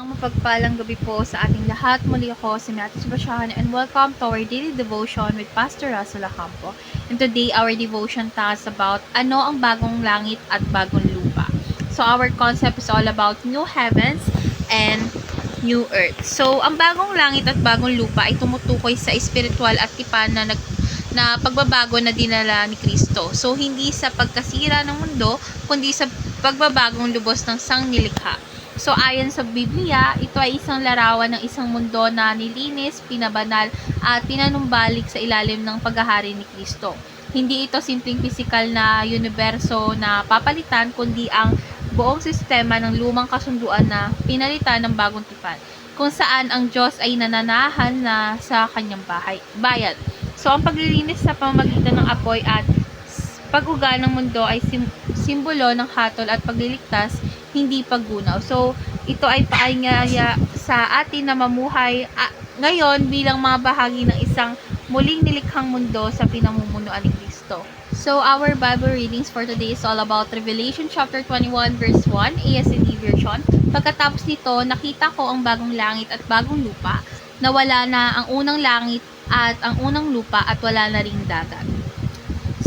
Ang mapagpalang gabi po sa ating lahat. Muli ako si Matis Basyahan and welcome to our daily devotion with Pastor Russell Acampo. And today, our devotion talks about ano ang bagong langit at bagong lupa. So, our concept is all about new heavens and new earth. So, ang bagong langit at bagong lupa ay tumutukoy sa espiritual at tipan na pagbabago na dinala ni Kristo. So, hindi sa pagkasira ng mundo, kundi sa pagbabagong lubos ng sangnilikha. So, ayon sa Biblia, ito ay isang larawan ng isang mundo na nilinis, pinabanal, at pinanumbalik sa ilalim ng paghahari ni Kristo. Hindi ito simpleng pisikal na universo na papalitan, kundi ang buong sistema ng lumang kasunduan na pinalitan ng bagong tipan, kung saan ang Diyos ay nananahan na sa kanyang bayan. So, ang paglilinis sa pamamagitan ng apoy at pag-uga ng mundo ay simbolo ng hatol at pagliligtas, hindi paggunaw. So, ito ay paanyaya sa atin na mamuhay ngayon bilang mga bahagi ng isang muling nilikhang mundo sa pinamumunuan ni Kristo. So, our Bible readings for today is all about Revelation chapter 21 verse 1, ASCD version. Pagkatapos nito, nakita ko ang bagong langit at bagong lupa, na wala na ang unang langit at ang unang lupa at wala na ring dagat.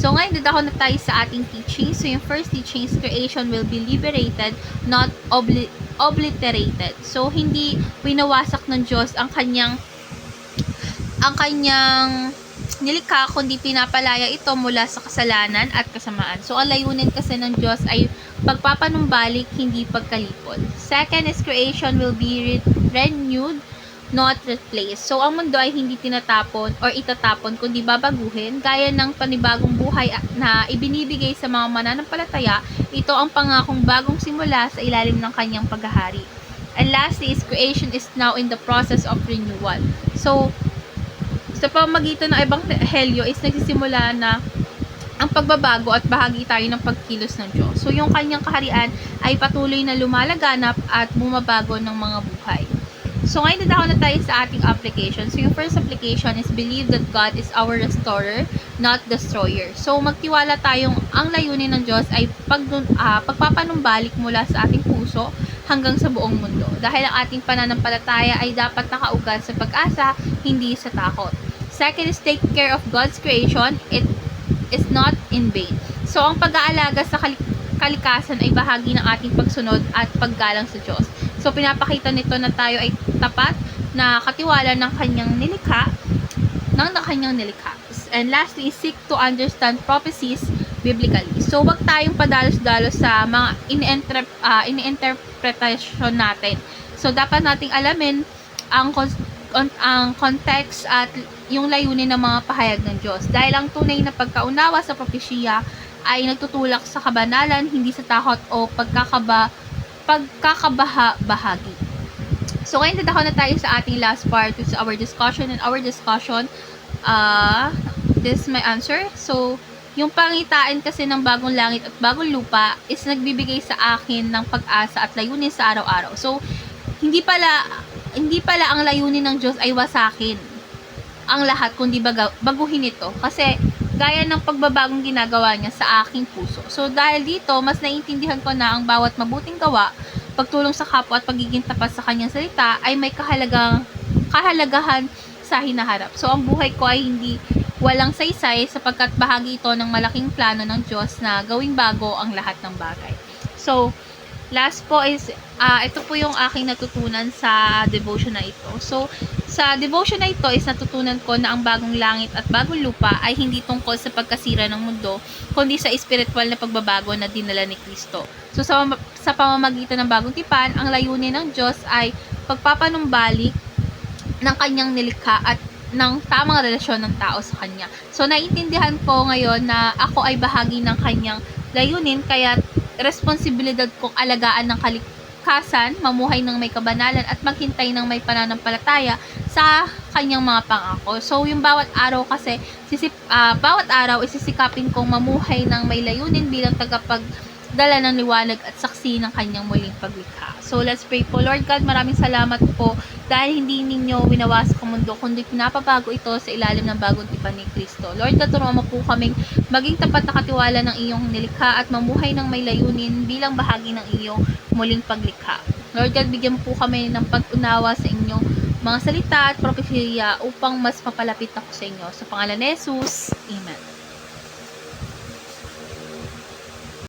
So, ngayon, dadako na tayo sa ating teaching. So, yung first teaching is creation will be liberated, not obliterated. So, hindi winawasak ng Diyos ang kanyang nilikha, kundi pinapalaya ito mula sa kasalanan at kasamaan. So, ang layunin kasi ng Diyos ay pagpapanumbalik, hindi pagkalipol. Second is creation will be renewed, not replaced. So, ang mundo ay hindi tinatapon or itatapon, kundi babaguhin. Gaya ng panibagong buhay na ibinibigay sa mga mananampalataya, ito ang pangakong bagong simula sa ilalim ng kanyang paghahari. And lastly is creation is now in the process of renewal. So, sa pamamagitan ng ebanghelyo is nagsisimula na ang pagbabago at bahagi tayo ng pagkilos ng Diyos. So, yung kanyang kaharian ay patuloy na lumalaganap at bumabago ng mga buhay. So, ngayon dadako na tayo sa ating application. So, yung first application is believe that God is our restorer, not destroyer. So, magtiwala tayong ang layunin ng Diyos ay pagpapanumbalik mula sa ating puso hanggang sa buong mundo. Dahil ang ating pananampalataya ay dapat nakaugat sa pag-asa, hindi sa takot. Second is take care of God's creation. It is not in vain. So, ang pag-aalaga sa kalikasan ay bahagi ng ating pagsunod at paggalang sa Diyos. So, pinapakita nito na tayo ay tapat na katiwala ng kanyang nilikha. And lastly, seek to understand prophecies biblically. So, wag tayong padalos-dalos sa mga ini-interpretasyon natin. So, dapat nating alamin ang context at yung layunin ng mga pahayag ng Diyos. Dahil ang tunay na pagkaunawa sa propesya ay nagtutulak sa kabanalan, hindi sa takot o pagkakabaha-bahagi. So, ngayon dadako na tayo sa ating last part, which is our discussion. And our discussion, this is my answer. So, yung pangitain kasi ng bagong langit at bagong lupa is nagbibigay sa akin ng pag-asa at layunin sa araw-araw. So, hindi pala ang layunin ng Diyos ay wasakin ang lahat, kundi baguhin ito. Kasi, gaya ng pagbabagong ginagawa niya sa aking puso. So, dahil dito, mas naiintindihan ko na ang bawat mabuting gawa, pagtulong sa kapwa at pagiging tapat sa kanyang salita ay may kahalagahan sa hinaharap. So, ang buhay ko ay hindi walang saysay sapagkat bahagi ito ng malaking plano ng Diyos na gawing bago ang lahat ng bagay. So, last po is, ito po yung aking natutunan sa devotion na ito. So, sa devotion na ito is natutunan ko na ang bagong langit at bagong lupa ay hindi tungkol sa pagkasira ng mundo, kundi sa espiritual na pagbabago na dinala ni Kristo. So, sa pamamagitan ng bagong tipan, ang layunin ng Diyos ay pagpapanumbalik ng kanyang nilikha at ng tamang relasyon ng tao sa kanya. So, naiintindihan ko ngayon na ako ay bahagi ng kanyang layunin, kaya responsibilidad kong alagaan ng kalikasan, mamuhay ng may kabanalan at maghintay ng may pananampalataya sa kanyang mga pangako. So, yung bawat araw kasi, bawat araw isisikapin kong mamuhay ng may layunin bilang tagapagdala ng liwanag at saksi ng kanyang muling paglikha. So, let's pray po. Lord God, maraming salamat po dahil hindi ninyo winawasak ang mundo, kundi pinapabago ito sa ilalim ng bagong tipan ni Kristo. Lord God, turuan mo po kaming maging tapat na katiwala ng iyong nilikha at mamuhay ng may layunin bilang bahagi ng iyong muling paglikha. Lord God, bigyan po kami ng pag-unawa sa inyong mga salita at propesya upang mas mapalapit ako sa inyo. Sa pangalan ni Jesus, Amen.